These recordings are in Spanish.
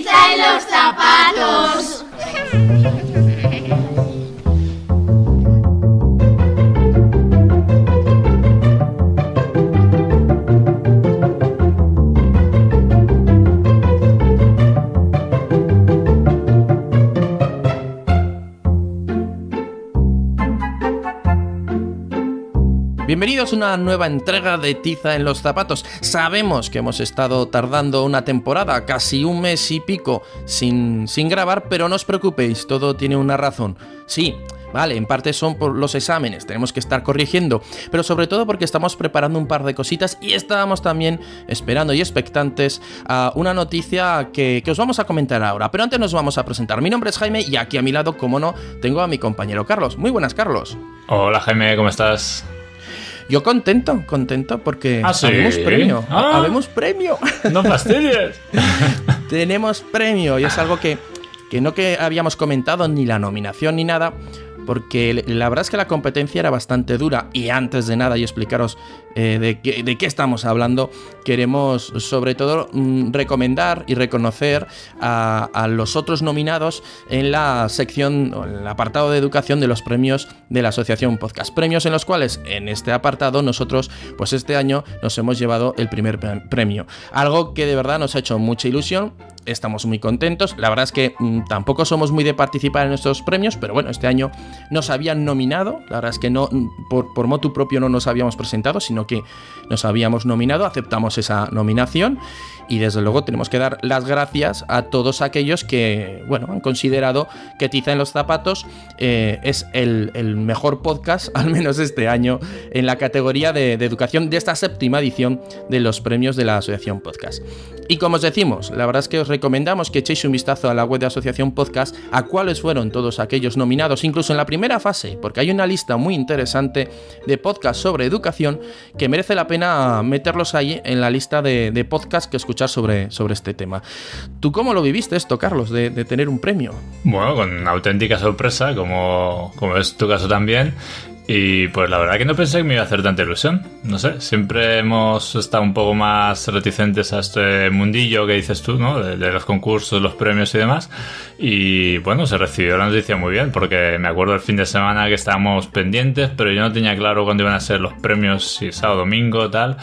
tiza en los zapatos. Bienvenidos a una nueva entrega de Tiza en los zapatos. Sabemos que hemos estado tardando una temporada, casi un mes y pico, sin grabar, pero no os preocupéis, todo tiene una razón. Sí, vale, en parte son por los exámenes, tenemos que estar corrigiendo, pero sobre todo porque estamos preparando un par de cositas y estábamos también esperando y expectantes a una noticia que os vamos a comentar ahora. Pero antes nos vamos a presentar. Mi nombre es Jaime y aquí a mi lado, como no, tengo a mi compañero Carlos. Muy buenas, Carlos. Hola Jaime, ¿cómo estás? Yo contento porque ¿sí? habemos premio. ¡Habemos premio! ¡No fastidies! Tenemos premio y es algo que no que habíamos comentado ni la nominación ni nada, porque la verdad es que la competencia era bastante dura y antes de nada y explicaros de qué estamos hablando, queremos sobre todo recomendar y reconocer a los otros nominados en la sección, o en el apartado de educación de los premios de la Asociación Podcast. Premios en los cuales en este apartado nosotros pues este año nos hemos llevado el primer premio. Algo que de verdad nos ha hecho mucha ilusión. Estamos muy contentos. La verdad es que tampoco somos muy de participar en estos premios, pero bueno, este año nos habían nominado. La verdad es que no por motu propio no nos habíamos presentado, sino que nos habíamos nominado. Aceptamos esa nominación y desde luego tenemos que dar las gracias a todos aquellos que, bueno, han considerado que Tiza en los zapatos es el mejor podcast, al menos este año, en la categoría de educación de esta 7ª edición de los premios de la Asociación Podcast. Y como os decimos, la verdad es que os recomendamos que echéis un vistazo a la web de Asociación Podcast, a cuáles fueron todos aquellos nominados, incluso en la primera fase, porque hay una lista muy interesante de podcasts sobre educación que merece la pena meterlos ahí en la lista de podcasts que escuchar sobre este tema. ¿Tú cómo lo viviste esto, Carlos, de tener un premio? Bueno, con una auténtica sorpresa, como es tu caso también. Y pues la verdad que no pensé que me iba a hacer tanta ilusión. No sé, siempre hemos estado un poco más reticentes a este mundillo que dices tú, ¿no? De los concursos, los premios y demás. Y bueno, se recibió la noticia muy bien, porque me acuerdo el fin de semana que estábamos pendientes, pero yo no tenía claro cuándo iban a ser los premios, si sábado, domingo, tal.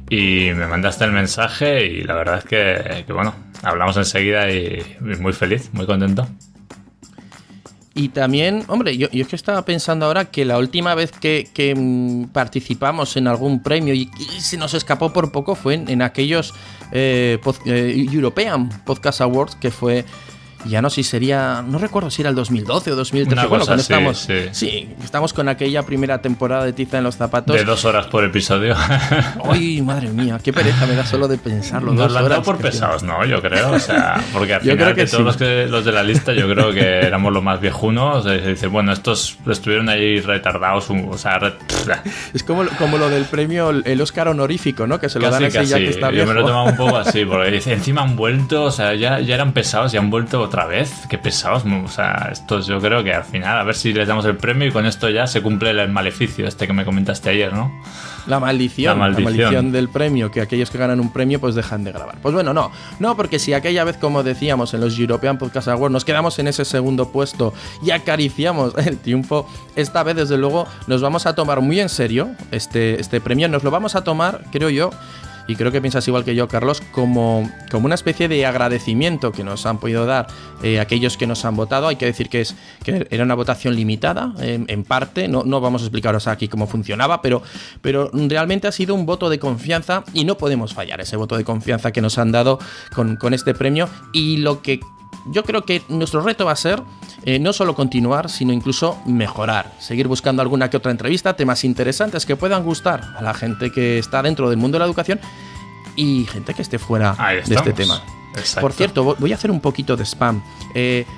Y me mandaste el mensaje y la verdad es que bueno, hablamos enseguida y muy feliz, muy contento. Y también, hombre, yo es que estaba pensando ahora que la última vez que participamos en algún premio y se nos escapó por poco fue en aquellos European Podcast Awards, que fue, ya no sé si sería, no recuerdo si era el 2012 o 2013. Bueno, cuando estamos con aquella primera temporada de Tiza en los zapatos. De 2 horas por episodio. ¡Ay, madre mía! Qué pereza me da solo de pensarlo. Nos lo han dado por pesados, ¿no? Yo creo, o sea, porque al final de todos los de la lista yo creo que éramos los más viejunos. Se dice, bueno, estos estuvieron ahí retardados, o sea... Es como lo del premio, el Oscar honorífico, ¿no? Que se lo dan así ya que está viejo. Yo me lo he tomado un poco así, porque dice, encima han vuelto, o sea, ya eran pesados y han vuelto otra vez. Qué pesados, o sea, estos yo creo que al final a ver si les damos el premio y con esto ya se cumple el maleficio este que me comentaste ayer, ¿no? La maldición del premio, que aquellos que ganan un premio pues dejan de grabar. Pues bueno, no, porque si aquella vez, como decíamos, en los European Podcast Awards nos quedamos en ese segundo puesto y acariciamos el triunfo, esta vez desde luego nos vamos a tomar muy en serio este premio, nos lo vamos a tomar, creo yo, y creo que piensas igual que yo, Carlos, como una especie de agradecimiento que nos han podido dar aquellos que nos han votado. Hay que decir que era una votación limitada, en parte, no vamos a explicaros aquí cómo funcionaba, pero realmente ha sido un voto de confianza y no podemos fallar ese voto de confianza que nos han dado con este premio. Y lo que yo creo que nuestro reto va a ser no solo continuar, sino incluso mejorar, seguir buscando alguna que otra entrevista, temas interesantes que puedan gustar a la gente que está dentro del mundo de la educación y gente que esté fuera de este tema. Exacto. Por cierto, voy a hacer un poquito de spam.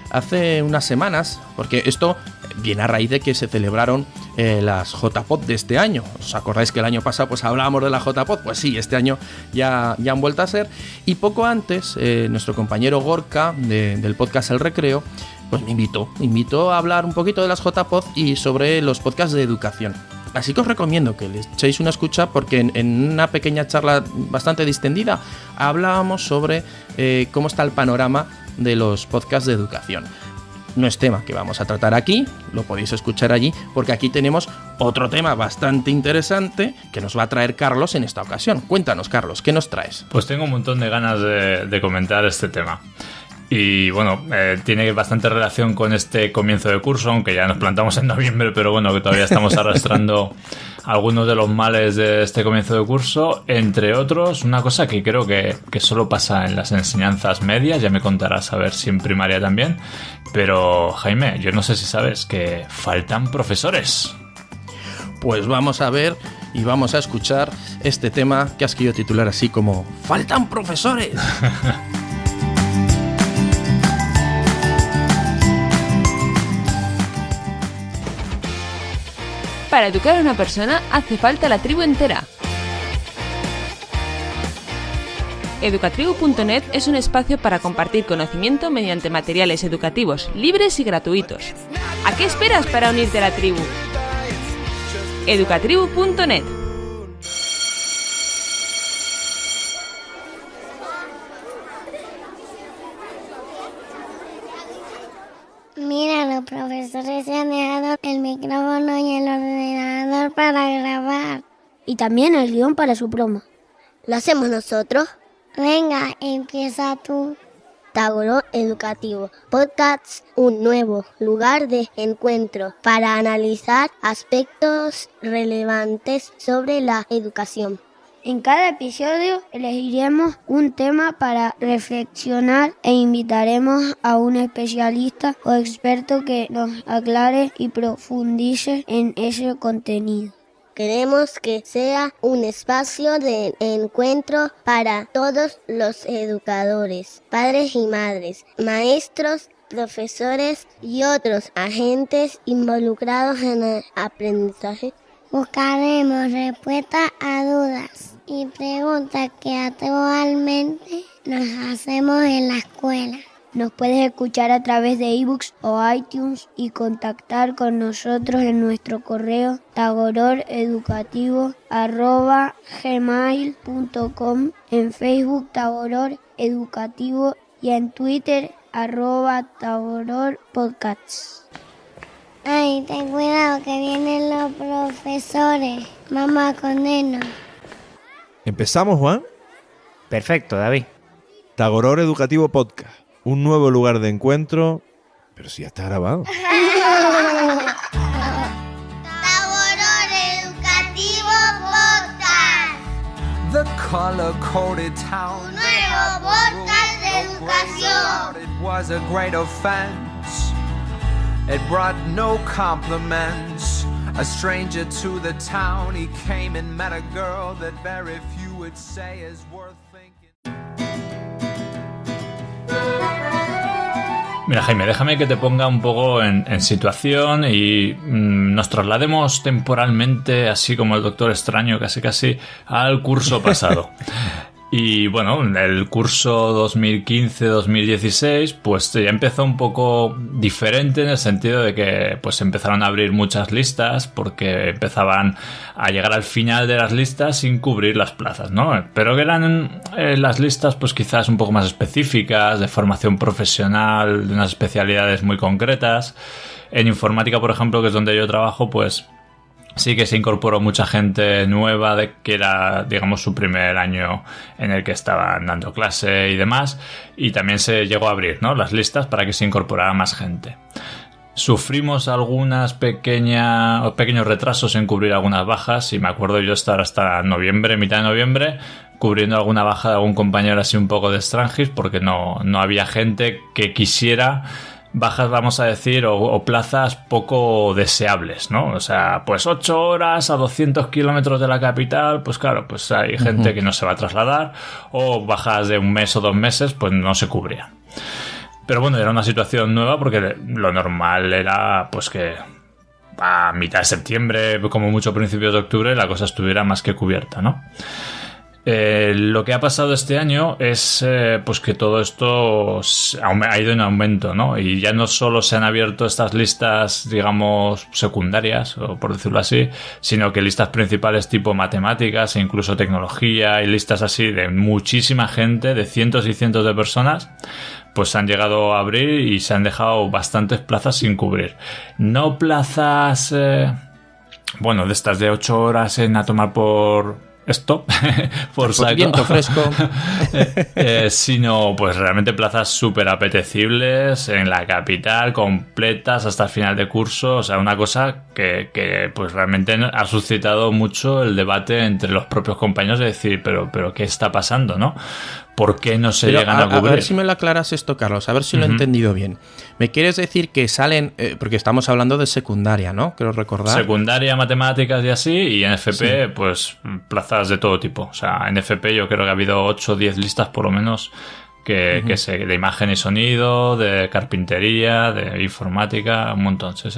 Hace unas semanas, porque esto viene a raíz de que se celebraron las JPod de este año. ¿Os acordáis que el año pasado pues hablábamos de la JPod? Pues sí, este año ya han vuelto a ser. Y poco antes, nuestro compañero Gorka del podcast El Recreo pues me invitó a hablar un poquito de las JPod y sobre los podcasts de educación. Así que os recomiendo que le echéis una escucha porque en una pequeña charla bastante distendida hablábamos sobre cómo está el panorama de los podcasts de educación. No es tema que vamos a tratar aquí, lo podéis escuchar allí, porque aquí tenemos otro tema bastante interesante que nos va a traer Carlos en esta ocasión. Cuéntanos, Carlos, ¿qué nos traes? Pues tengo un montón de ganas de comentar este tema. Y bueno, tiene bastante relación con este comienzo de curso, aunque ya nos plantamos en noviembre, pero bueno, que todavía estamos arrastrando algunos de los males de este comienzo de curso. Entre otros, una cosa que creo que solo pasa en las enseñanzas medias, ya me contarás a ver si en primaria también. Pero Jaime, yo no sé si sabes que faltan profesores. Pues vamos a ver y vamos a escuchar este tema que has querido titular así como ¡Faltan profesores! Para educar a una persona hace falta la tribu entera. Educatribu.net es un espacio para compartir conocimiento mediante materiales educativos libres y gratuitos. ¿A qué esperas para unirte a la tribu? Educatribu.net. Mira, los profesores se han dejado el micrófono y el ordenador para grabar. Y también el guión para su promo. ¿Lo hacemos nosotros? Venga, empieza tú. Tágoro Educativo Podcasts, un nuevo lugar de encuentro para analizar aspectos relevantes sobre la educación. En cada episodio elegiremos un tema para reflexionar e invitaremos a un especialista o experto que nos aclare y profundice en ese contenido. Queremos que sea un espacio de encuentro para todos los educadores, padres y madres, maestros, profesores y otros agentes involucrados en el aprendizaje. Buscaremos respuestas a dudas y preguntas que actualmente nos hacemos en la escuela. Nos puedes escuchar a través de ebooks o iTunes y contactar con nosotros en nuestro correo tagororeducativo@gmail.com, en Facebook Tagoror Educativo y en Twitter @tagororpodcasts. Ay, ten cuidado que vienen los profesores. Vamos a condenos. ¿Empezamos, Juan? Perfecto, David. Tagoror Educativo Podcast. Un nuevo lugar de encuentro. Pero si ya está grabado. Tagoror Educativo Podcast. The color-coded town. Un nuevo podcast de educación. It was a great offense. It brought no compliments. A stranger to the town, he came and met a girl that very few would say is worth thinking. Mira, Jaime, déjame que te ponga un poco en situación y nos traslademos temporalmente, así como el Doctor Extraño, casi al curso pasado. Y bueno, el curso 2015-2016 pues ya empezó un poco diferente en el sentido de que pues empezaron a abrir muchas listas porque empezaban a llegar al final de las listas sin cubrir las plazas, ¿no? Pero que eran las listas pues quizás un poco más específicas, de formación profesional, de unas especialidades muy concretas. En informática, por ejemplo, que es donde yo trabajo, pues sí que se incorporó mucha gente nueva de que era, digamos, su primer año en el que estaban dando clase y demás, y también se llegó a abrir, ¿no?, las listas para que se incorporara más gente. Sufrimos algunas pequeños retrasos en cubrir algunas bajas, y me acuerdo yo estar hasta noviembre, mitad de noviembre, cubriendo alguna baja de algún compañero así un poco de Strangis, porque no había gente que quisiera bajas, vamos a decir, o plazas poco deseables, ¿no? O sea, pues 8 horas a 200 kilómetros de la capital, pues claro, pues hay gente que no se va a trasladar, o bajas de 1 mes o 2 meses, pues no se cubrían. Pero bueno, era una situación nueva porque lo normal era pues que a mitad de septiembre, como mucho principios de octubre, la cosa estuviera más que cubierta, ¿no? Lo que ha pasado este año es pues que todo esto ha ido en aumento, ¿no? Y ya no solo se han abierto estas listas, digamos, secundarias, o por decirlo así, sino que listas principales tipo matemáticas e incluso tecnología y listas así de muchísima gente, de cientos y cientos de personas, pues han llegado a abrir y se han dejado bastantes plazas sin cubrir. No plazas, bueno, de estas de 8 horas en a tomar por esto, por saco, viento fresco, sino pues realmente plazas súper apetecibles en la capital, completas hasta el final de curso. O sea, una cosa que pues realmente ha suscitado mucho el debate entre los propios compañeros de decir, pero ¿qué está pasando, no? ¿Por qué no se llegan a cubrir? A ver si me lo aclaras esto, Carlos, a ver si lo he entendido bien. ¿Me quieres decir que salen, porque estamos hablando de secundaria, ¿no? Creo recordar. Secundaria, matemáticas y así, y en FP, pues plazas de todo tipo. O sea, en FP yo creo que ha habido 8 o 10 listas por lo menos de imagen y sonido, de carpintería, de informática, un montón, sí.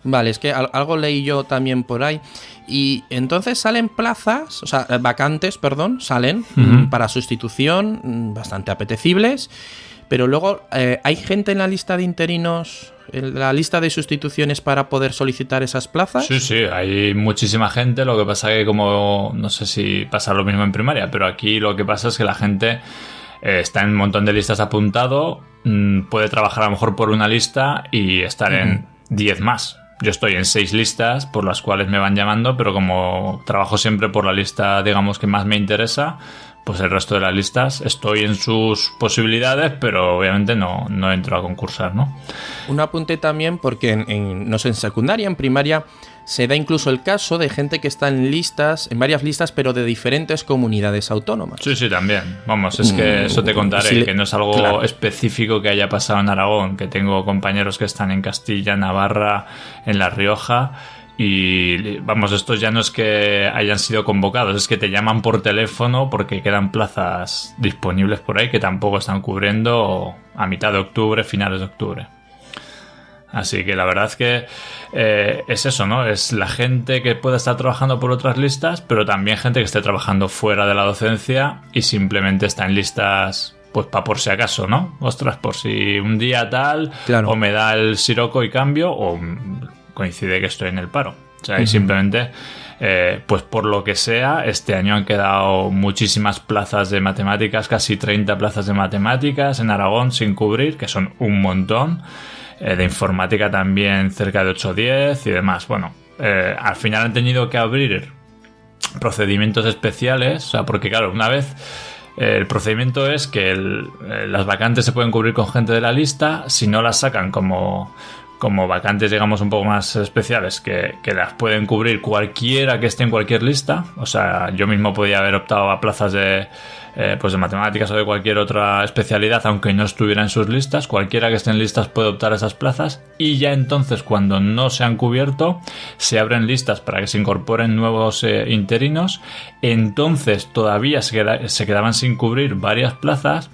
Vale, es que algo leí yo también por ahí. Y entonces salen plazas, o sea, vacantes, perdón, salen para sustitución, bastante apetecibles. Pero luego, ¿hay gente en la lista de interinos, en la lista de sustituciones para poder solicitar esas plazas? Sí, hay muchísima gente. Lo que pasa que como, no sé si pasa lo mismo en primaria, pero aquí lo que pasa es que la gente está en un montón de listas apuntado, puede trabajar a lo mejor por una lista y estar en 10 más. Yo estoy en 6 listas por las cuales me van llamando, pero como trabajo siempre por la lista, digamos, que más me interesa, pues el resto de las listas estoy en sus posibilidades, pero obviamente no entro a concursar, ¿no? Un apunte también porque no sé, en secundaria, en primaria, se da incluso el caso de gente que está en varias listas, pero de diferentes comunidades autónomas. Sí, también. Vamos, es que eso te contaré, que no es algo específico que haya pasado en Aragón, que tengo compañeros que están en Castilla, Navarra, en La Rioja. Y vamos, estos ya no es que hayan sido convocados, es que te llaman por teléfono porque quedan plazas disponibles por ahí que tampoco están cubriendo a mitad de octubre, finales de octubre. Así que la verdad es que es eso, ¿no? Es la gente que puede estar trabajando por otras listas, pero también gente que esté trabajando fuera de la docencia y simplemente está en listas, pues para por si acaso, ¿no? Ostras, por si un día tal, claro, o me da el siroco y cambio, o coincide que estoy en el paro. O sea, y simplemente, pues por lo que sea, este año han quedado muchísimas plazas de matemáticas, casi 30 plazas de matemáticas en Aragón sin cubrir, que son un montón. De informática también cerca de 8 o 10 y demás. Bueno, al final han tenido que abrir procedimientos especiales, o sea, porque claro, una vez el procedimiento es que las vacantes se pueden cubrir con gente de la lista, si no las sacan como vacantes, digamos, un poco más especiales, que las pueden cubrir cualquiera que esté en cualquier lista. O sea, yo mismo podía haber optado a plazas de matemáticas o de cualquier otra especialidad, aunque no estuviera en sus listas. Cualquiera que esté en listas puede optar a esas plazas, y ya entonces, cuando no se han cubierto, se abren listas para que se incorporen nuevos interinos. Entonces todavía se quedaban sin cubrir varias plazas,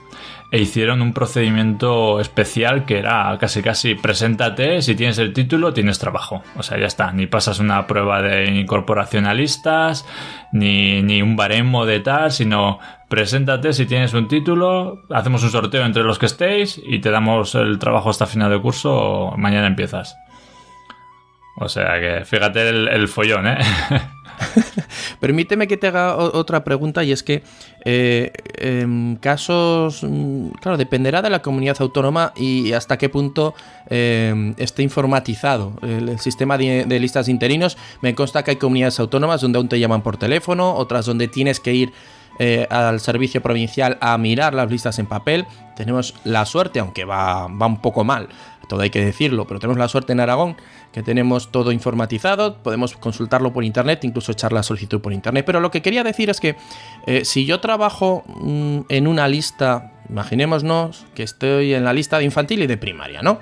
e hicieron un procedimiento especial que era casi preséntate, si tienes el título tienes trabajo. O sea, ya está, ni pasas una prueba de incorporación a listas, ni un baremo de tal, sino preséntate si tienes un título, hacemos un sorteo entre los que estéis y te damos el trabajo hasta final de curso, o mañana empiezas. O sea que fíjate el follón, ¿eh? Permíteme que te haga otra pregunta, y es que casos, claro, dependerá de la comunidad autónoma y hasta qué punto esté informatizado el sistema de listas de interinos. Me consta que hay comunidades autónomas donde aún te llaman por teléfono, otras donde tienes que ir al servicio provincial a mirar las listas en papel. Tenemos la suerte, aunque va un poco mal, todo hay que decirlo, pero tenemos la suerte en Aragón que tenemos todo informatizado, podemos consultarlo por internet, incluso echar la solicitud por internet. Pero lo que quería decir es que si yo trabajo en una lista, imaginémonos que estoy en la lista de infantil y de primaria, ¿no?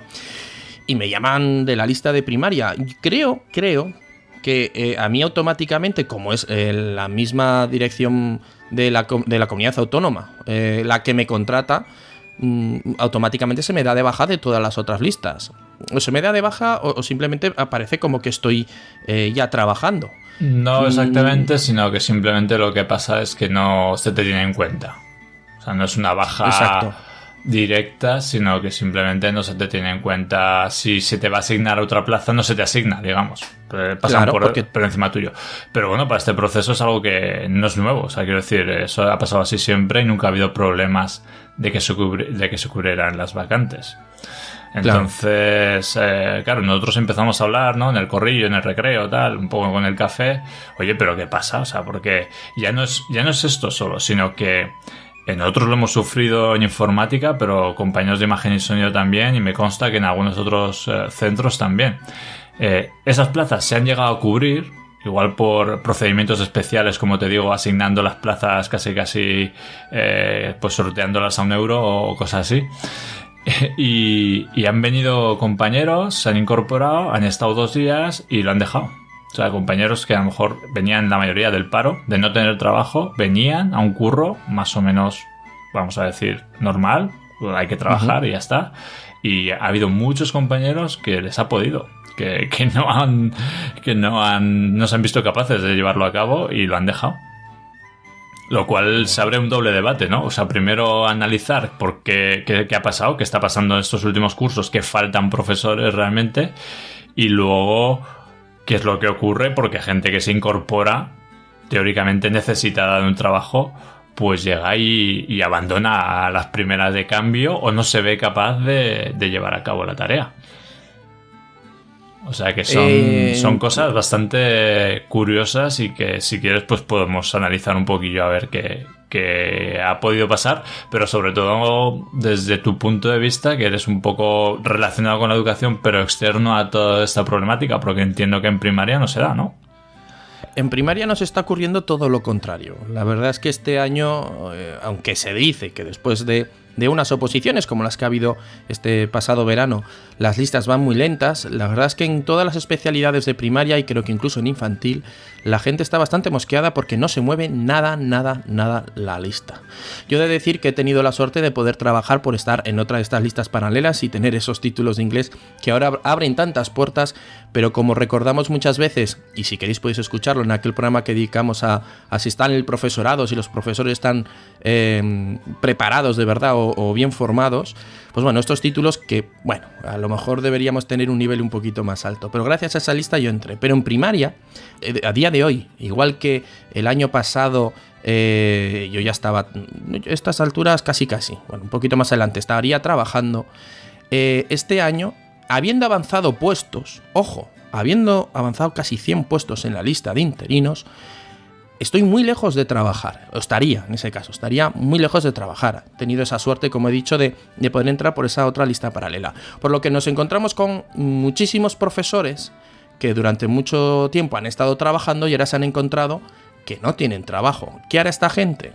Y me llaman de la lista de primaria, creo que a mí automáticamente, como es la misma dirección de la comunidad autónoma la que me contrata, automáticamente se me da de baja de todas las otras listas. O se me da de baja o simplemente aparece como que estoy ya trabajando. No exactamente, sino que simplemente lo que pasa es que no se te tiene en cuenta. O sea, no es una baja Exacto. directa, sino que simplemente no se te tiene en cuenta. Si se te va a asignar a otra plaza, no se te asigna, digamos. Pasan Claro, por encima tuyo. Pero bueno, para este proceso es algo que no es nuevo. O sea, quiero decir, eso ha pasado así siempre y nunca ha habido problemas de que se cubrieran las vacantes. Entonces, claro, nosotros empezamos a hablar, ¿no? En el corrillo, en el recreo, tal, un poco con el café. Oye, ¿pero qué pasa? O sea, porque ya no es esto solo, sino que nosotros lo hemos sufrido en informática, pero compañeros de imagen y sonido también, y me consta que en algunos otros centros también. Esas plazas se han llegado a cubrir, igual por procedimientos especiales, como te digo, asignando las plazas casi pues sorteándolas a €1 o cosas así. Y han venido compañeros, se han incorporado, han estado 2 días y lo han dejado. O sea, compañeros que a lo mejor venían la mayoría del paro, de no tener trabajo, venían a un curro más o menos, vamos a decir, normal, hay que trabajar y ya está. Y ha habido muchos compañeros que les ha podido, que no se han visto capaces de llevarlo a cabo y lo han dejado. Lo cual se abre un doble debate, ¿no? O sea, primero analizar por qué ha pasado, qué está pasando en estos últimos cursos, que faltan profesores realmente, y luego qué es lo que ocurre, porque gente que se incorpora, teóricamente necesitada de un trabajo, pues llega y abandona a las primeras de cambio o no se ve capaz de llevar a cabo la tarea. O sea que son cosas bastante curiosas y que si quieres pues podemos analizar un poquillo a ver qué ha podido pasar, pero sobre todo desde tu punto de vista, que eres un poco relacionado con la educación pero externo a toda esta problemática, porque entiendo que en primaria no se da, ¿no? En primaria nos está ocurriendo todo lo contrario. La verdad es que este año, aunque se dice que después de unas oposiciones como las que ha habido este pasado verano, las listas van muy lentas, la verdad es que en todas las especialidades de primaria y creo que incluso en infantil, la gente está bastante mosqueada porque no se mueve nada la lista. Yo he de decir que he tenido la suerte de poder trabajar por estar en otra de estas listas paralelas y tener esos títulos de inglés que ahora abren tantas puertas, pero como recordamos muchas veces, y si queréis podéis escucharlo en aquel programa que dedicamos a si están el profesorado, si los profesores están preparados de verdad o bien formados, pues bueno, estos títulos que, bueno, a lo mejor deberíamos tener un nivel un poquito más alto, pero gracias a esa lista yo entré. Pero en primaria, a día de hoy, igual que el año pasado, yo ya estaba, a estas alturas casi, bueno, un poquito más adelante, estaría trabajando. Este año, habiendo avanzado puestos, ojo, habiendo avanzado casi 100 puestos en la lista de interinos, estoy muy lejos de trabajar, o estaría, en ese caso, estaría muy lejos de trabajar. He tenido esa suerte, como he dicho, de poder entrar por esa otra lista paralela. Por lo que nos encontramos con muchísimos profesores que durante mucho tiempo han estado trabajando y ahora se han encontrado que no tienen trabajo. ¿Qué hará esta gente?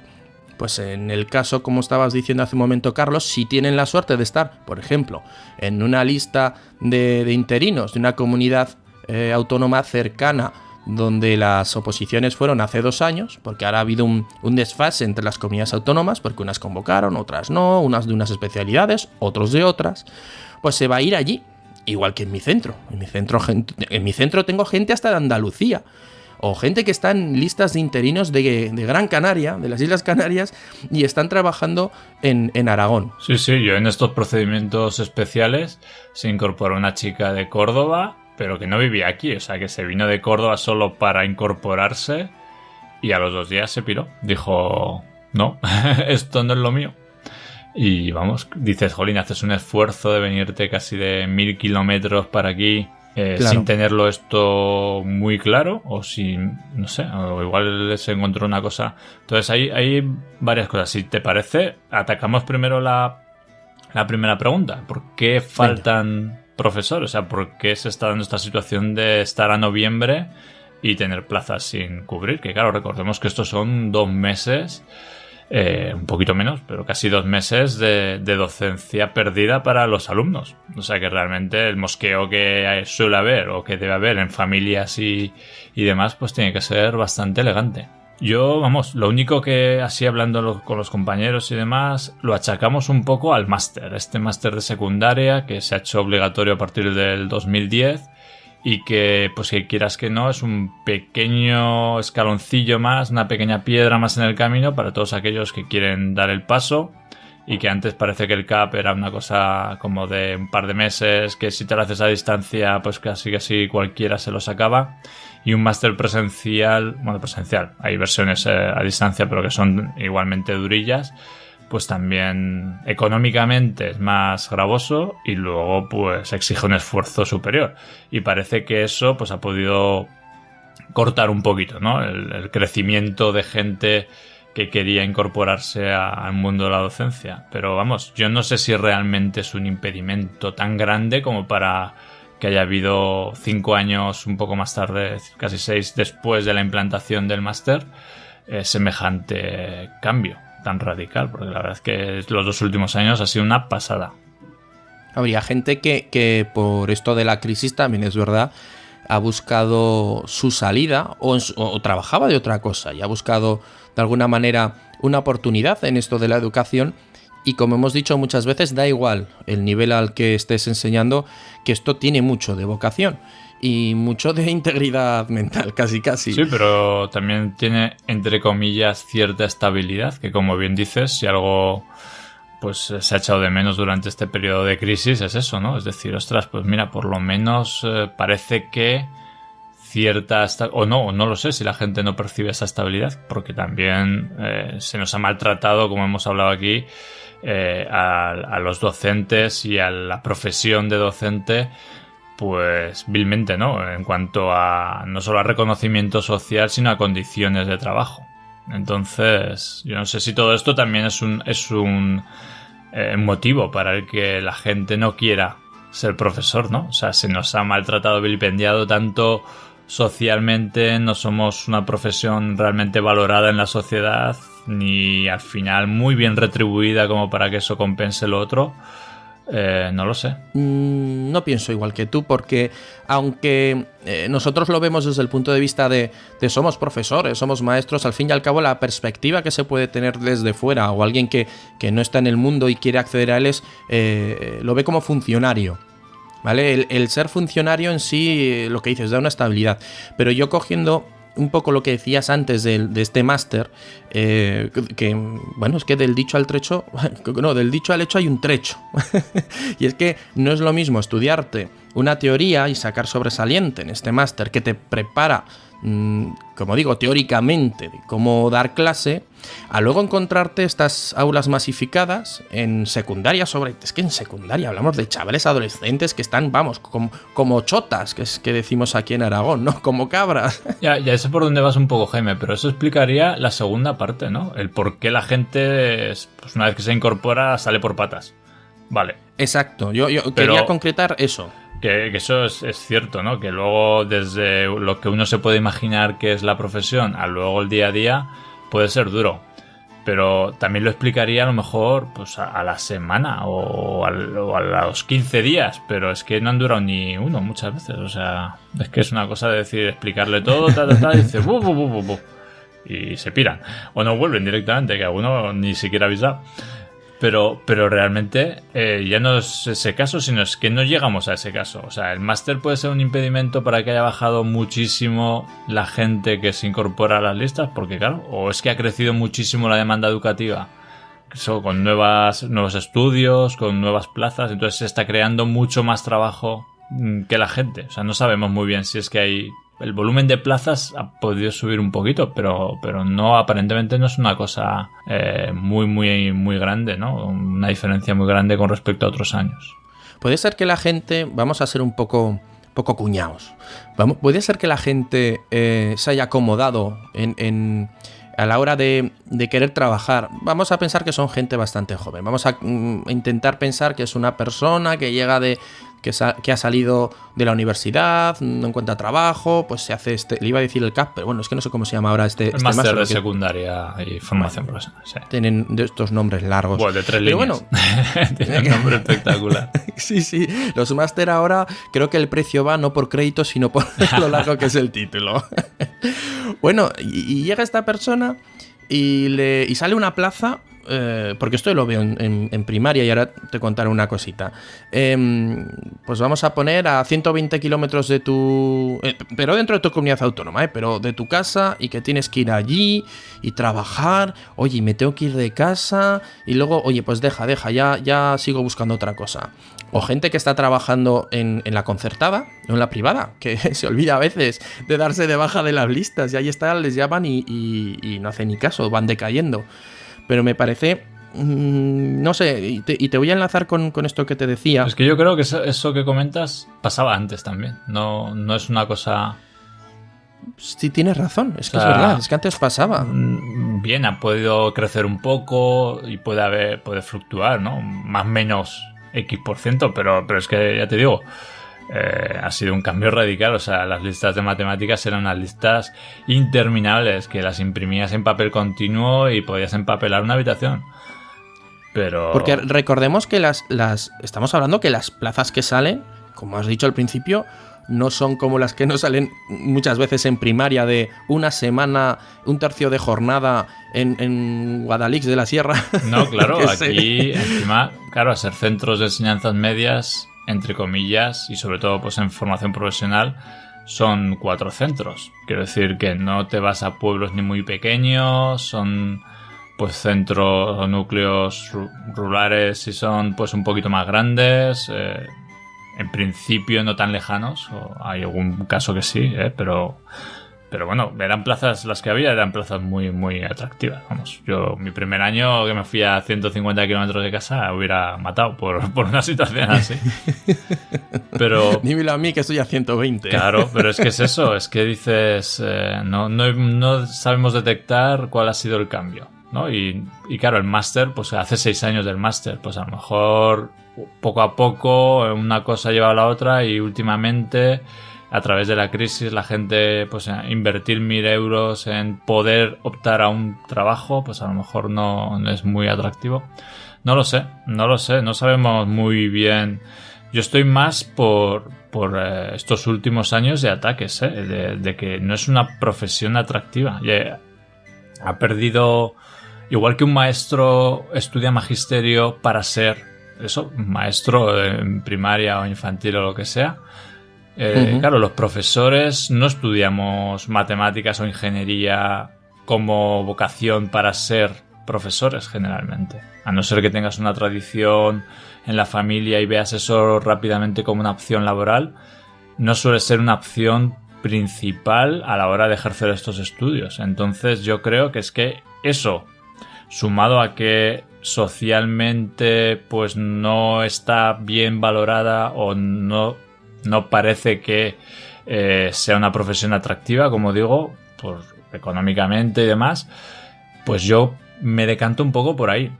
Pues en el caso, como estabas diciendo hace un momento, Carlos, si tienen la suerte de estar, por ejemplo, en una lista de interinos de una comunidad autónoma cercana donde las oposiciones fueron hace 2 años, porque ahora ha habido un desfase entre las comunidades autónomas, porque unas convocaron, otras no, unas de unas especialidades, otros de otras, pues se va a ir allí, igual que en mi centro. En mi centro tengo gente hasta de Andalucía, o gente que está en listas de interinos de Gran Canaria, de las Islas Canarias, y están trabajando en Aragón. Sí, yo en estos procedimientos especiales se incorporó una chica de Córdoba, pero que no vivía aquí, o sea que se vino de Córdoba solo para incorporarse y a los 2 días se piró. Dijo, no, esto no es lo mío. Y vamos, dices, jolín, haces un esfuerzo de venirte casi de 1000 kilómetros para aquí claro, sin tenerlo esto muy claro, o sin, no sé, o igual se encontró una cosa. Entonces hay varias cosas. Si te parece, atacamos primero la primera pregunta. ¿Por qué faltan profesores? O sea, ¿por qué se está dando esta situación de estar a noviembre y tener plazas sin cubrir? Que claro, recordemos que estos son 2 meses, un poquito menos, pero casi 2 meses de docencia perdida para los alumnos. O sea que realmente el mosqueo que suele haber o que debe haber en familias y demás, pues tiene que ser bastante elegante. Yo, vamos, lo único que así hablando con los compañeros y demás, lo achacamos un poco al máster. Este máster de secundaria que se ha hecho obligatorio a partir del 2010 y que, pues que quieras que no, es un pequeño escaloncillo más, una pequeña piedra más en el camino para todos aquellos que quieren dar el paso y que antes parece que el CAP era una cosa como de un par de meses, que si te lo haces a distancia, pues casi cualquiera se lo sacaba. Y un máster presencial, hay versiones a distancia, pero que son igualmente durillas, pues también económicamente es más gravoso y luego pues exige un esfuerzo superior. Y parece que eso pues ha podido cortar un poquito, ¿no? El crecimiento de gente que quería incorporarse al mundo de la docencia. Pero vamos, yo no sé si realmente es un impedimento tan grande como para que haya habido 5 años un poco más tarde, casi 6 después de la implantación del máster, semejante cambio tan radical, porque la verdad es que los 2 últimos años ha sido una pasada. Habría gente que por esto de la crisis también es verdad, ha buscado su salida o trabajaba de otra cosa y ha buscado de alguna manera una oportunidad en esto de la educación. Y como hemos dicho muchas veces, da igual el nivel al que estés enseñando, que esto tiene mucho de vocación y mucho de integridad mental, casi. Sí, pero también tiene, entre comillas, cierta estabilidad, que como bien dices, si algo pues se ha echado de menos durante este periodo de crisis es eso, ¿no? Es decir, ostras, pues mira, por lo menos parece que cierta o no lo sé si la gente no percibe esa estabilidad, porque también se nos ha maltratado, como hemos hablado aquí, a los docentes y a la profesión de docente, pues vilmente, ¿no? En cuanto a no solo a reconocimiento social, sino a condiciones de trabajo. Entonces, yo no sé si todo esto también es un motivo para el que la gente no quiera ser profesor, ¿no? O sea, se nos ha maltratado, vilipendiado tanto socialmente, no somos una profesión realmente valorada en la sociedad, ni al final muy bien retribuida como para que eso compense lo otro. No lo sé. No pienso igual que tú, porque aunque nosotros lo vemos desde el punto de vista de somos profesores, somos maestros, al fin y al cabo la perspectiva que se puede tener desde fuera o alguien que no está en el mundo y quiere acceder a él lo ve como funcionario. ¿Vale? El ser funcionario en sí, lo que dices, da una estabilidad. Pero yo cogiendo un poco lo que decías antes de este máster, que bueno, es que del dicho al hecho hay un trecho. Y es que no es lo mismo estudiarte una teoría y sacar sobresaliente en este máster que te prepara, como digo, teóricamente de cómo dar clase, a luego encontrarte estas aulas masificadas en secundaria, es que en secundaria hablamos de chavales adolescentes que están, vamos, como chotas, que es que decimos aquí en Aragón, ¿no? Como cabras. Ya sé por dónde vas un poco, Jaime, pero eso explicaría la segunda parte, ¿no? El por qué la gente, pues una vez que se incorpora, sale por patas. Vale. Exacto, yo quería concretar eso. Que eso es cierto, ¿no? Que luego desde lo que uno se puede imaginar que es la profesión a luego el día a día puede ser duro. Pero también lo explicaría a lo mejor pues a la semana o a los 15 días. Pero es que no han durado ni uno muchas veces. O sea, es que es una cosa de decir, explicarle todo, y dice bu, y se piran. O no vuelven directamente, que alguno ni siquiera avisa. Pero realmente ya no es ese caso, sino es que no llegamos a ese caso. O sea, el máster puede ser un impedimento para que haya bajado muchísimo la gente que se incorpora a las listas, porque claro, o es que ha crecido muchísimo la demanda educativa, eso, con nuevos estudios, con nuevas plazas, entonces se está creando mucho más trabajo que la gente. O sea, no sabemos muy bien si es que el volumen de plazas ha podido subir un poquito, pero no, aparentemente no es una cosa muy grande, ¿no? Una diferencia muy grande con respecto a otros años. Puede ser que la gente, vamos a ser un poco cuñados, puede ser que la gente se haya acomodado a la hora de querer trabajar. Vamos a pensar que son gente bastante joven. Vamos a intentar pensar que es una persona que llega que ha salido de la universidad, no encuentra trabajo, pues se hace le iba a decir el CAP, pero bueno, es que no sé cómo se llama ahora este máster de secundaria y formación profesional. Sí. Tienen estos nombres largos. Bueno, de 3 líneas. Bueno, tiene un nombre espectacular. Sí, los máster ahora creo que el precio va no por crédito, sino por lo largo que es el título. Bueno, y llega esta persona y sale una plaza, porque esto lo veo en primaria y ahora te contaré una cosita. Pues vamos a poner a 120 kilómetros de tu... pero dentro de tu comunidad autónoma, pero de tu casa, y que tienes que ir allí y trabajar. Oye, me tengo que ir de casa y luego, oye, pues deja, ya sigo buscando otra cosa. O gente que está trabajando en la concertada, no en la privada, que se olvida a veces de darse de baja de las listas y ahí está, les llaman y no hacen ni caso, van decayendo. Pero me parece, no sé, y te voy a enlazar con esto que te decía. Es que yo creo que eso que comentas pasaba antes también, no es una cosa... Sí, tienes razón, es que es verdad, es que antes pasaba. Bien, ha podido crecer un poco y puede fluctuar, ¿no? Más o menos X%, pero es que ya te digo, ha sido un cambio radical. O sea, las listas de matemáticas eran unas listas interminables que las imprimías en papel continuo y podías empapelar una habitación. Pero... Porque recordemos que estamos hablando que las plazas que salen, como has dicho al principio, no son como las que nos salen muchas veces en primaria de una semana, un tercio de jornada en Guadalix de la Sierra. No, claro, aquí encima, claro, a ser centros de enseñanzas medias, entre comillas, y sobre todo pues en formación profesional, son 4 centros. Quiero decir que no te vas a pueblos ni muy pequeños, son pues centros o núcleos rurales y son pues un poquito más grandes, en principio no tan lejanos, o hay algún caso que sí, pero bueno, eran plazas, las que había eran plazas muy, muy atractivas. Vamos, yo mi primer año que me fui a 150 kilómetros de casa hubiera matado por una situación así. Pero dímelo a mí que estoy a 120. Claro, pero es que es eso, es que dices, no sabemos detectar cuál ha sido el cambio, ¿no? Y claro, el máster, pues hace 6 años del máster, pues a lo mejor poco a poco una cosa lleva a la otra y últimamente a través de la crisis la gente pues invertir 1.000 euros en poder optar a un trabajo pues a lo mejor no es muy atractivo. No lo sé, no sabemos muy bien. Yo estoy más por estos últimos años de ataques, de que no es una profesión atractiva. Ha perdido, igual que un maestro estudia magisterio para ser eso, maestro en primaria o infantil o lo que sea. Claro, los profesores no estudiamos matemáticas o ingeniería como vocación para ser profesores generalmente. A no ser que tengas una tradición en la familia y veas eso rápidamente como una opción laboral, no suele ser una opción principal a la hora de ejercer estos estudios. Entonces yo creo que es que eso, sumado a que socialmente pues no está bien valorada o no parece que sea una profesión atractiva, como digo, pues económicamente y demás, pues yo me decanto un poco por ahí.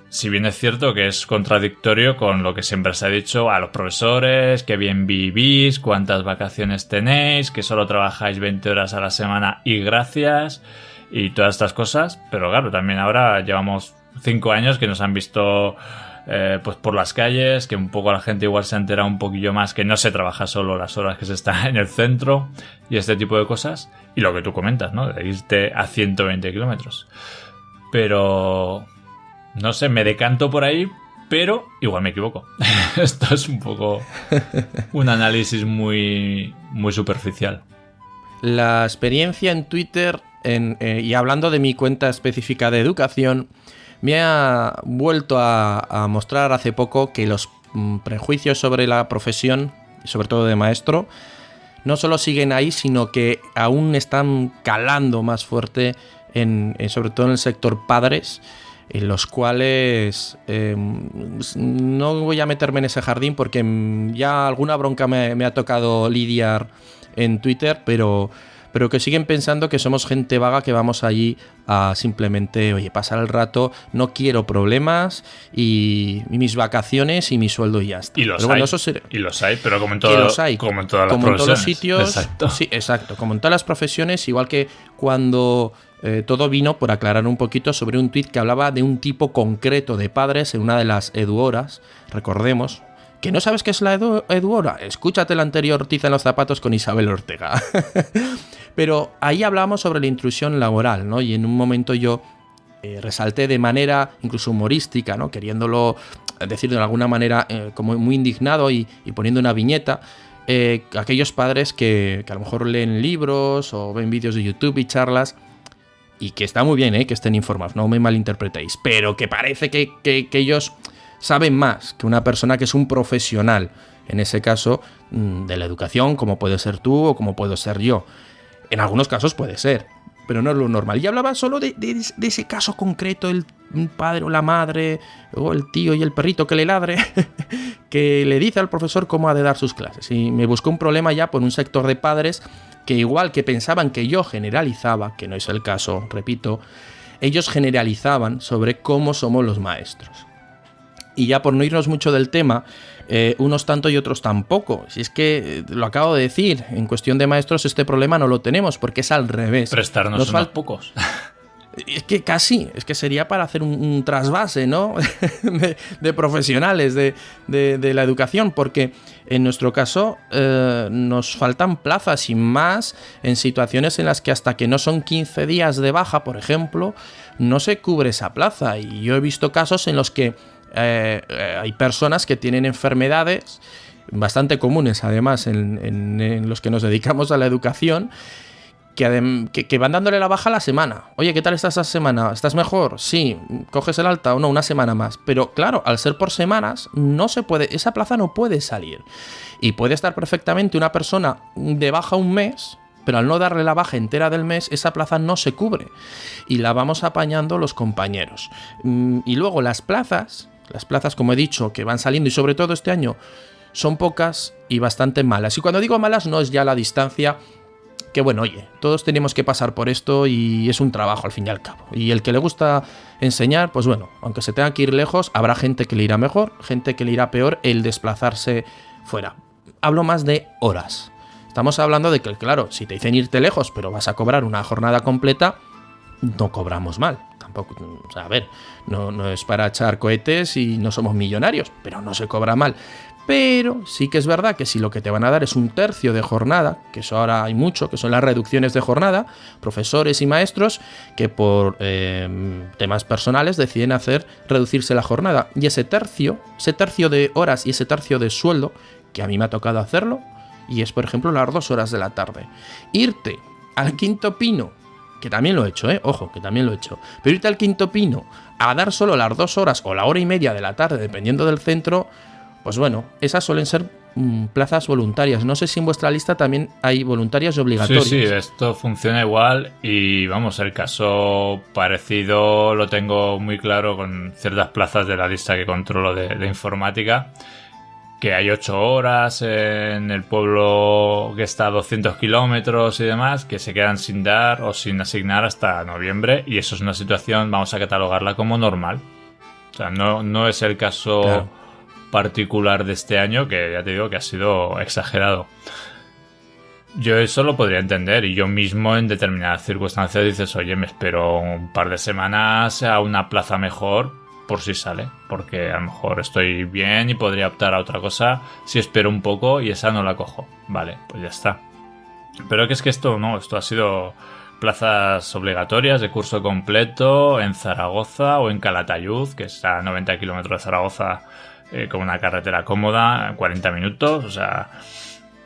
Si bien es cierto que es contradictorio con lo que siempre se ha dicho a los profesores, que bien vivís, cuántas vacaciones tenéis, que solo trabajáis 20 horas a la semana y gracias, y todas estas cosas, pero claro, también ahora llevamos 5 años que nos han visto pues por las calles, que un poco la gente igual se ha enterado un poquillo más que no se trabaja solo las horas que se está en el centro y este tipo de cosas, y lo que tú comentas, ¿no? De irte a 120 kilómetros. Pero no sé, me decanto por ahí, pero igual me equivoco. Esto es un poco un análisis muy, muy superficial. La experiencia en Twitter, y hablando de mi cuenta específica de educación, me ha vuelto a mostrar hace poco que los prejuicios sobre la profesión, sobre todo de maestro, no solo siguen ahí, sino que aún están calando más fuerte, sobre todo en el sector padres, en los cuales no voy a meterme en ese jardín porque ya alguna bronca me ha tocado lidiar en Twitter, pero que siguen pensando que somos gente vaga que vamos allí a simplemente, oye, pasar el rato, no quiero problemas y mis vacaciones y mi sueldo y ya está. Y los hay, pero como en todas las como en profesiones. todos los sitios. Exacto. Sí, exacto. Como en todas las profesiones, igual que cuando todo vino, por aclarar un poquito, sobre un tuit que hablaba de un tipo concreto de padres en una de las eduhoras, recordemos, ¿Que no sabes qué es la eduhora? Escúchate el anterior Tiza en los zapatos con Isabel Ortega. Pero ahí hablamos sobre la intrusión laboral, ¿no? Y en un momento yo resalté de manera incluso humorística, ¿no? Queriéndolo decir de alguna manera como muy indignado y poniendo una viñeta, aquellos padres que a lo mejor leen libros o ven vídeos de YouTube y charlas, y que está muy bien, que estén informados, no me malinterpretéis, pero que parece que ellos saben más que una persona que es un profesional, en ese caso, de la educación, como puede ser tú o como puedo ser yo. En algunos casos puede ser, pero no es lo normal. Y hablaba solo de ese caso concreto, el padre o la madre, o el tío y el perrito que le ladre, que le dice al profesor cómo ha de dar sus clases. Y me buscó un problema ya por un sector de padres que, igual que pensaban que yo generalizaba, que no es el caso, repito, ellos generalizaban sobre cómo somos los maestros. Y ya por no irnos mucho del tema, unos tanto y otros tampoco. Si es que lo acabo de decir, en cuestión de maestros este problema no lo tenemos, porque es al revés. Prestarnos unos pocos. Es que casi, es que sería para hacer un trasvase, ¿no? de profesionales de la educación, porque en nuestro caso nos faltan plazas, y más en situaciones en las que hasta que no son 15 días de baja, por ejemplo, no se cubre esa plaza. Y yo he visto casos en los que hay personas que tienen enfermedades bastante comunes, además, en los que nos dedicamos a la educación, que van dándole la baja a la semana. Oye, ¿qué tal estás esta semana? ¿Estás mejor? Sí. ¿Coges el alta o no? Una semana más. Pero claro, al ser por semanas, no se puede, esa plaza no puede salir. Y puede estar perfectamente una persona de baja un mes, pero al no darle la baja entera del mes, esa plaza no se cubre. Y la vamos apañando los compañeros. Y luego las plazas, como he dicho, que van saliendo, y sobre todo este año, son pocas y bastante malas. Y cuando digo malas, no es ya la distancia, que bueno, oye, todos tenemos que pasar por esto y es un trabajo al fin y al cabo. Y el que le gusta enseñar, pues bueno, aunque se tenga que ir lejos, habrá gente que le irá mejor, gente que le irá peor el desplazarse fuera. Hablo más de horas. Estamos hablando de que, claro, si te dicen irte lejos, pero vas a cobrar una jornada completa, no cobramos mal. Tampoco, o sea, a ver, no es para echar cohetes y no somos millonarios, pero no se cobra mal. Pero sí que es verdad que si lo que te van a dar es un tercio de jornada, que eso ahora hay mucho, que son las reducciones de jornada, profesores y maestros que por temas personales deciden reducirse la jornada. Y ese tercio de horas y ese tercio de sueldo, que a mí me ha tocado hacerlo, y es por ejemplo las 2 horas de la tarde. Irte al Quinto Pino, que también lo he hecho, ojo, que también lo he hecho, pero irte al Quinto Pino a dar solo las 2 horas o la hora y media de la tarde, dependiendo del centro, pues bueno, esas suelen ser plazas voluntarias. No sé si en vuestra lista también hay voluntarias y obligatorias. Sí, esto funciona igual y vamos, el caso parecido lo tengo muy claro con ciertas plazas de la lista que controlo de informática, que hay 8 horas en el pueblo que está a 200 kilómetros y demás, que se quedan sin dar o sin asignar hasta noviembre, y eso es una situación, vamos a catalogarla como normal. O sea, no es el caso... Claro. Particular de este año, que ya te digo que ha sido exagerado. Yo eso lo podría entender, y yo mismo en determinadas circunstancias dices, oye, me espero un par de semanas a una plaza mejor por si sale, porque a lo mejor estoy bien y podría optar a otra cosa si espero un poco y esa no la cojo. Vale, pues ya está. Pero que es que esto ha sido plazas obligatorias de curso completo en Zaragoza o en Calatayud, que está a 90 kilómetros de Zaragoza, con una carretera cómoda, 40 minutos, o sea,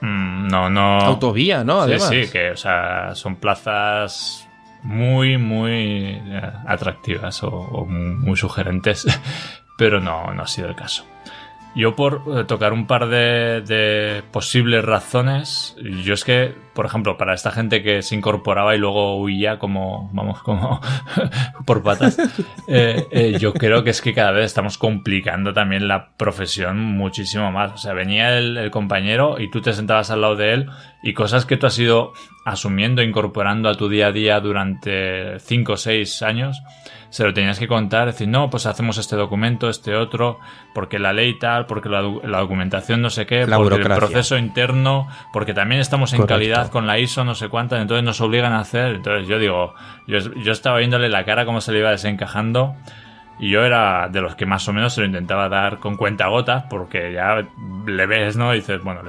no... Autovía, ¿no? Además. Sí, que, o sea, son plazas muy, muy atractivas o muy sugerentes, pero no ha sido el caso. Yo, por tocar un par de posibles razones, yo es que, por ejemplo, para esta gente que se incorporaba y luego huía como por patas, yo creo que es que cada vez estamos complicando también la profesión muchísimo más. O sea, venía el compañero y tú te sentabas al lado de él y cosas que tú has ido asumiendo, incorporando a tu día a día durante 5 o 6 años, se lo tenías que contar, decir, no, pues hacemos este documento, este otro, porque la ley tal, porque la documentación no sé qué, la porque burocracia. El proceso interno, porque también estamos en Correcto. calidad con la ISO, no sé cuántas, entonces nos obligan a hacer. Entonces yo digo, yo estaba viéndole la cara cómo se le iba desencajando Y yo era de los que más o menos se lo intentaba dar con cuentagotas, porque ya le ves, ¿no? Y dices, bueno,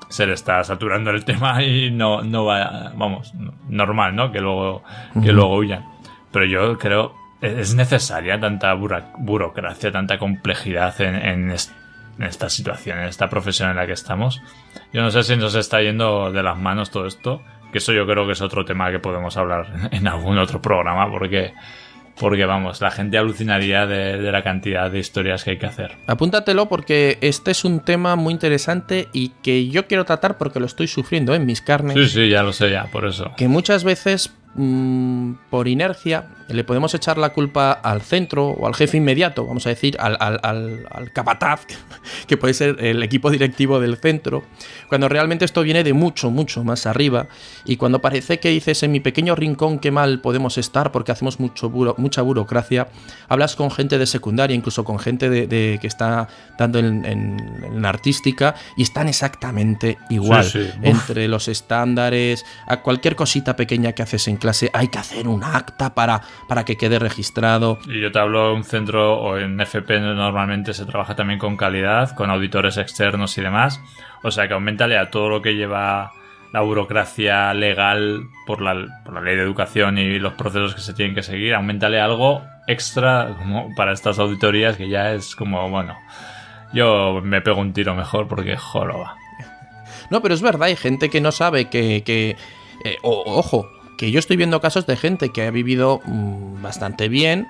se le está saturando el tema y no va, vamos, normal, ¿no? Que luego huyan. Pero yo creo es necesaria tanta burocracia, tanta complejidad en esta situación, en esta profesión en la que estamos. Yo no sé si nos está yendo de las manos todo esto, que eso yo creo que es otro tema que podemos hablar en algún otro programa, porque vamos, la gente alucinaría de la cantidad de historias que hay que hacer. Apúntatelo porque este es un tema muy interesante y que yo quiero tratar porque lo estoy sufriendo en mis carnes. Sí, ya lo sé, ya, por eso. Que muchas veces, por inercia, le podemos echar la culpa al centro o al jefe inmediato, vamos a decir, al capataz, que puede ser el equipo directivo del centro, cuando realmente esto viene de mucho, mucho más arriba, y cuando parece que dices, en mi pequeño rincón qué mal podemos estar porque hacemos mucha burocracia, hablas con gente de secundaria, incluso con gente de que está dando en artística, y están exactamente igual. Sí. Entre los estándares, a cualquier cosita pequeña que haces en clase, hay que hacer un acta para que quede registrado. Y yo te hablo de un centro, o en FP normalmente se trabaja también con calidad, con auditores externos y demás. O sea que auméntale a todo lo que lleva la burocracia legal por la ley de educación y los procesos que se tienen que seguir, auméntale algo extra como para estas auditorías, que ya es como, bueno, yo me pego un tiro mejor porque joroba. No, pero es verdad, hay gente que no sabe ojo, que yo estoy viendo casos de gente que ha vivido bastante bien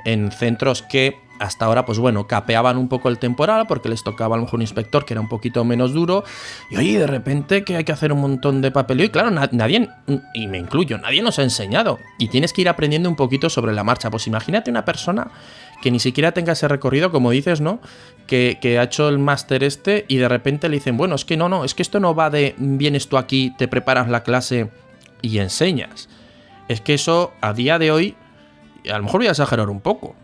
en centros que hasta ahora, pues bueno, capeaban un poco el temporal porque les tocaba a lo mejor un inspector que era un poquito menos duro, y oye, de repente que hay que hacer un montón de papeleo, y claro, nadie, y me incluyo, nadie nos ha enseñado, y tienes que ir aprendiendo un poquito sobre la marcha. Pues imagínate una persona que ni siquiera tenga ese recorrido, como dices, ¿no? Que ha hecho el máster y de repente le dicen, bueno, es que es que esto no va de vienes tú aquí, te preparas la clase y enseñas. Es que eso, a día de hoy, a lo mejor voy a exagerar un poco,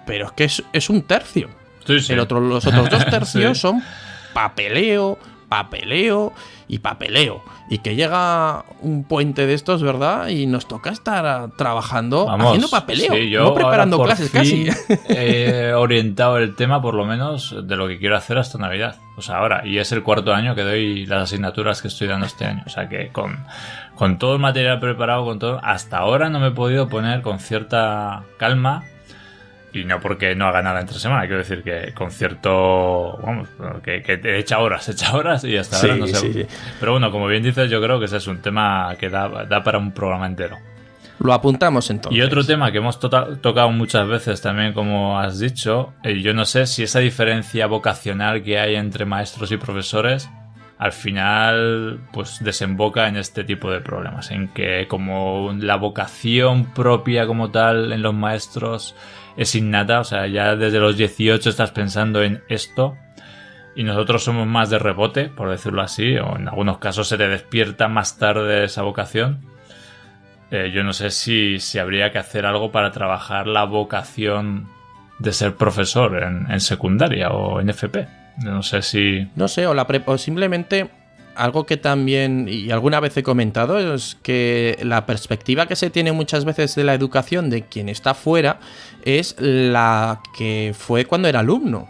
pero es que es un tercio. Sí. Los otros 2 tercios Sí. son papeleo y papeleo. Y que llega un puente de estos, ¿verdad? Y nos toca estar trabajando, haciendo papeleo, sí, yo no preparando ahora por clases fin casi. He orientado el tema, por lo menos, de lo que quiero hacer hasta Navidad. O sea, ahora, y es el 4º año que doy las asignaturas que estoy dando este año. O sea que con todo el material preparado, con todo, hasta ahora no me he podido poner con cierta calma. Y no porque no haga nada entre semana, quiero decir que con cierto... Vamos, que he hecho horas y hasta ahora no sé. Sí. Pero bueno, como bien dices, yo creo que ese es un tema que da para un programa entero. Lo apuntamos entonces. Y otro tema que hemos tocado muchas veces también, como has dicho, yo no sé si esa diferencia vocacional que hay entre maestros y profesores al final pues desemboca en este tipo de problemas, en que como la vocación propia como tal en los maestros es innata, o sea, ya desde los 18 estás pensando en esto, y nosotros somos más de rebote, por decirlo así, o en algunos casos se te despierta más tarde esa vocación. Yo no sé si habría que hacer algo para trabajar la vocación de ser profesor en secundaria o en FP. No sé si... No sé, o simplemente algo que también, y alguna vez he comentado, es que la perspectiva que se tiene muchas veces de la educación de quien está fuera es la que fue cuando era alumno.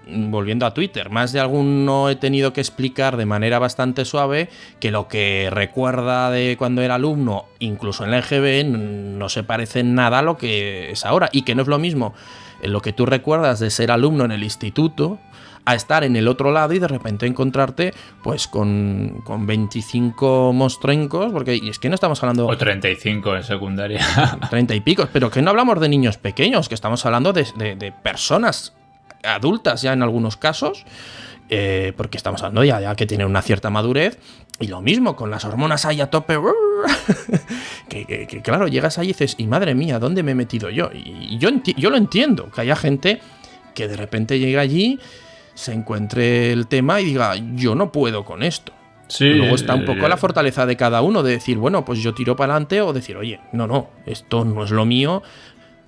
Volviendo a Twitter, más de alguno he tenido que explicar de manera bastante suave que lo que recuerda de cuando era alumno, incluso en la EGB, no se parece en nada a lo que es ahora, y que no es lo mismo lo que tú recuerdas de ser alumno en el instituto a estar en el otro lado y de repente encontrarte pues con 25 mostrencos, porque y es que no estamos hablando... O 35 en secundaria. 30 y pico, pero que no hablamos de niños pequeños, que estamos hablando de personas adultas ya en algunos casos, porque estamos hablando ya que tienen una cierta madurez, y lo mismo con las hormonas ahí a tope, que claro, llegas ahí y dices, y madre mía, ¿dónde me he metido yo? Y yo lo entiendo, que haya gente que de repente llega allí, se encuentre el tema y diga, yo no puedo con esto. Sí, luego está un poco la fortaleza de cada uno de decir, bueno, pues yo tiro para adelante, o decir, oye, no, esto no es lo mío.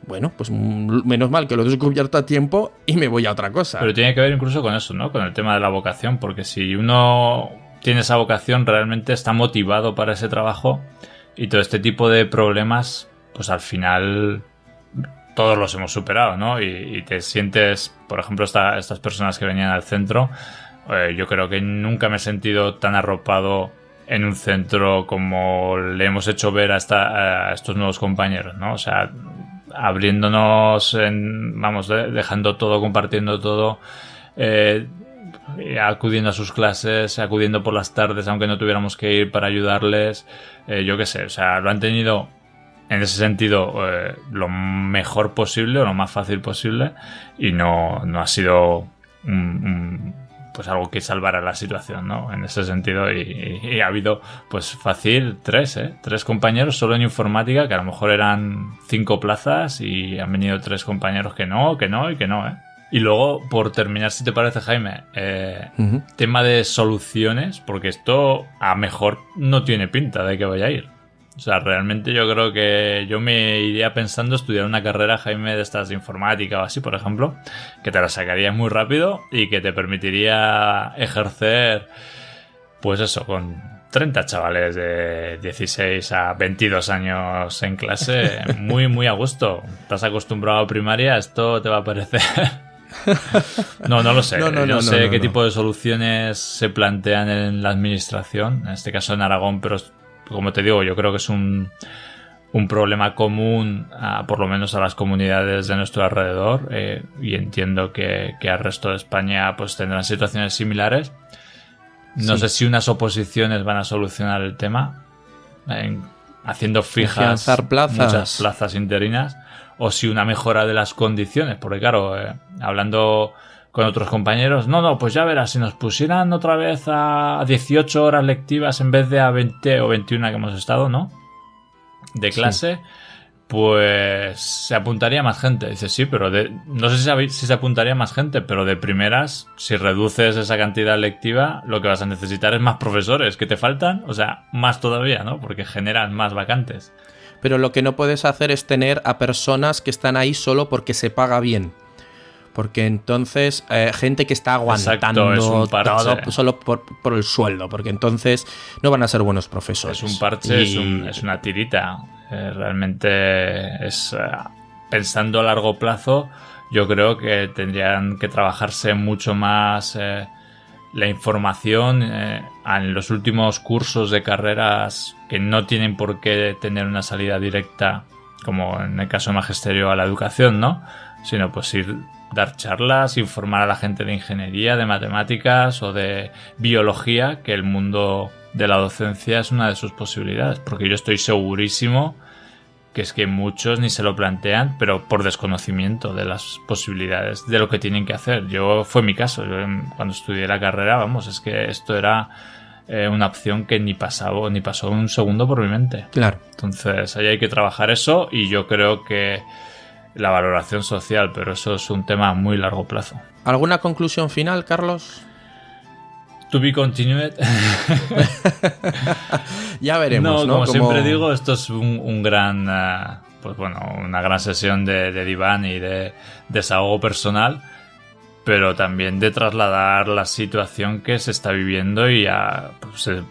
Bueno, pues menos mal que lo he descubierto a tiempo y me voy a otra cosa. Pero tiene que ver incluso con eso, ¿no? Con el tema de la vocación, porque si uno tiene esa vocación, realmente está motivado para ese trabajo, y todo este tipo de problemas, pues al final todos los hemos superado, ¿no? Y te sientes, por ejemplo, estas personas que venían al centro, yo creo que nunca me he sentido tan arropado en un centro como le hemos hecho ver a estos nuevos compañeros, ¿no? O sea, abriéndonos, dejando todo, compartiendo todo, acudiendo a sus clases, acudiendo por las tardes, aunque no tuviéramos que ir, para ayudarles, yo qué sé, o sea, lo han tenido en ese sentido lo mejor posible o lo más fácil posible, y no ha sido pues algo que salvara la situación, ¿no? En ese sentido, y ha habido pues fácil 3 compañeros solo en informática, que a lo mejor eran 5 plazas y han venido 3 compañeros que no. Y luego, por terminar, si te parece, Jaime, tema de soluciones, porque esto a mejor no tiene pinta de que vaya a ir. O sea, realmente yo creo que yo me iría pensando estudiar una carrera, Jaime, de estas de informática o así, por ejemplo, que te la sacarías muy rápido y que te permitiría ejercer, pues eso, con 30 chavales de 16 a 22 años en clase, muy, muy a gusto. Estás acostumbrado a primaria, esto te va a parecer... No lo sé. No sé qué tipo de soluciones se plantean en la administración, en este caso en Aragón, pero como te digo, yo creo que es un problema común, por lo menos a las comunidades de nuestro alrededor, y entiendo que al resto de España pues tendrán situaciones similares. No sé si unas oposiciones van a solucionar el tema, haciendo fijas muchas plazas interinas, o si una mejora de las condiciones, porque claro, hablando con otros compañeros, pues ya verás, si nos pusieran otra vez a 18 horas lectivas en vez de a 20 o 21 que hemos estado, ¿no? De clase, pues se apuntaría más gente. Dice, sí, pero no sé si se apuntaría más gente, pero de primeras, si reduces esa cantidad lectiva, lo que vas a necesitar es más profesores que te faltan, o sea, más todavía, ¿no? Porque generan más vacantes. Pero lo que no puedes hacer es tener a personas que están ahí solo porque se paga bien. Porque entonces gente que está aguantando todo solo por el sueldo, porque entonces no van a ser buenos profesores. Es un parche, es una tirita. Realmente es pensando a largo plazo, yo creo que tendrían que trabajarse mucho más la información en los últimos cursos de carreras que no tienen por qué tener una salida directa, como en el caso de magisterio, a la educación, ¿no? Sino pues dar charlas, informar a la gente de ingeniería, de matemáticas o de biología, que el mundo de la docencia es una de sus posibilidades, porque yo estoy segurísimo que es que muchos ni se lo plantean, pero por desconocimiento de las posibilidades, de lo que tienen que hacer. Fue mi caso, yo cuando estudié la carrera, es que esto era una opción que ni pasó un segundo por mi mente. Claro. Entonces ahí hay que trabajar eso, y yo creo que la valoración social, pero eso es un tema a muy largo plazo. ¿Alguna conclusión final, Carlos? To be continued. Ya veremos, ¿no? Como siempre digo, esto es un gran, una gran sesión de diván y de desahogo personal, pero también de trasladar la situación que se está viviendo y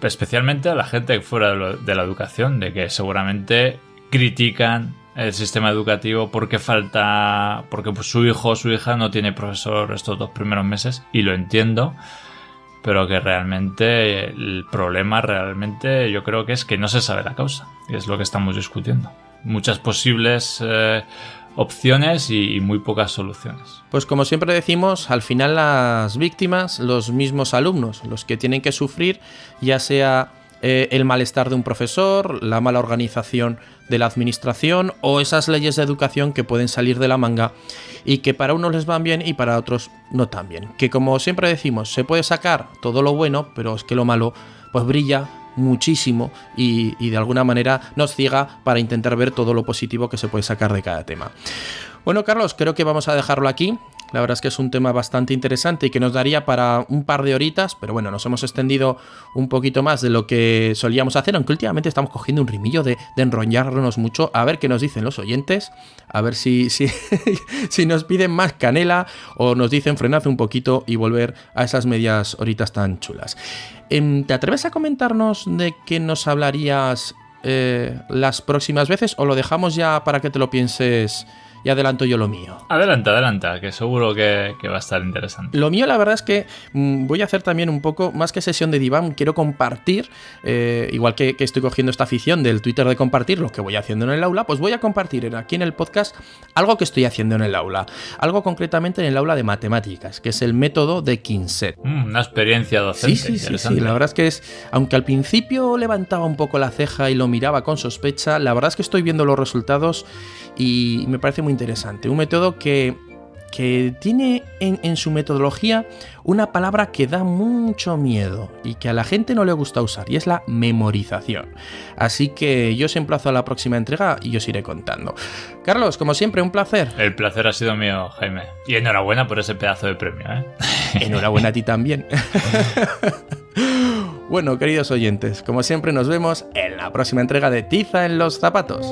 especialmente a la gente fuera de la educación, de que seguramente critican el sistema educativo porque pues, su hijo o su hija no tiene profesor estos 2 primeros meses, y lo entiendo, pero que realmente el problema yo creo que es que no se sabe la causa, y es lo que estamos discutiendo. Muchas posibles opciones y muy pocas soluciones. Pues como siempre decimos, al final las víctimas, los mismos alumnos, los que tienen que sufrir, ya sea el malestar de un profesor, la mala organización de la administración o esas leyes de educación que pueden salir de la manga y que para unos les van bien y para otros no tan bien. Que como siempre decimos, se puede sacar todo lo bueno, pero es que lo malo pues brilla muchísimo y de alguna manera nos ciega para intentar ver todo lo positivo que se puede sacar de cada tema. Bueno, Carlos, creo que vamos a dejarlo aquí. La verdad es que es un tema bastante interesante y que nos daría para un par de horitas, pero bueno, nos hemos extendido un poquito más de lo que solíamos hacer, aunque últimamente estamos cogiendo un rimillo de enrollarnos mucho. A ver qué nos dicen los oyentes, a ver si nos piden más canela o nos dicen frenad un poquito y volver a esas medias horitas tan chulas. ¿Te atreves a comentarnos de qué nos hablarías las próximas veces o lo dejamos ya para que te lo pienses y adelanto yo lo mío. Adelanta, que seguro que va a estar interesante. Lo mío, la verdad es que voy a hacer también un poco, más que sesión de diván, quiero compartir, igual que estoy cogiendo esta afición del Twitter de compartir lo que voy haciendo en el aula, pues voy a compartir aquí en el podcast algo que estoy haciendo en el aula. Algo concretamente en el aula de matemáticas, que es el método de Quinset. Una experiencia docente. Sí, la verdad es que aunque al principio levantaba un poco la ceja y lo miraba con sospecha, la verdad es que estoy viendo los resultados y me parece muy interesante. Un método que tiene en su metodología una palabra que da mucho miedo y que a la gente no le gusta usar, y es la memorización. Así que yo os emplazo a la próxima entrega y os iré contando. Carlos, como siempre, un placer. El placer ha sido mío, Jaime. Y enhorabuena por ese pedazo de premio, ¿eh? Enhorabuena a ti también. Bueno, queridos oyentes, como siempre nos vemos en la próxima entrega de Tiza en los zapatos.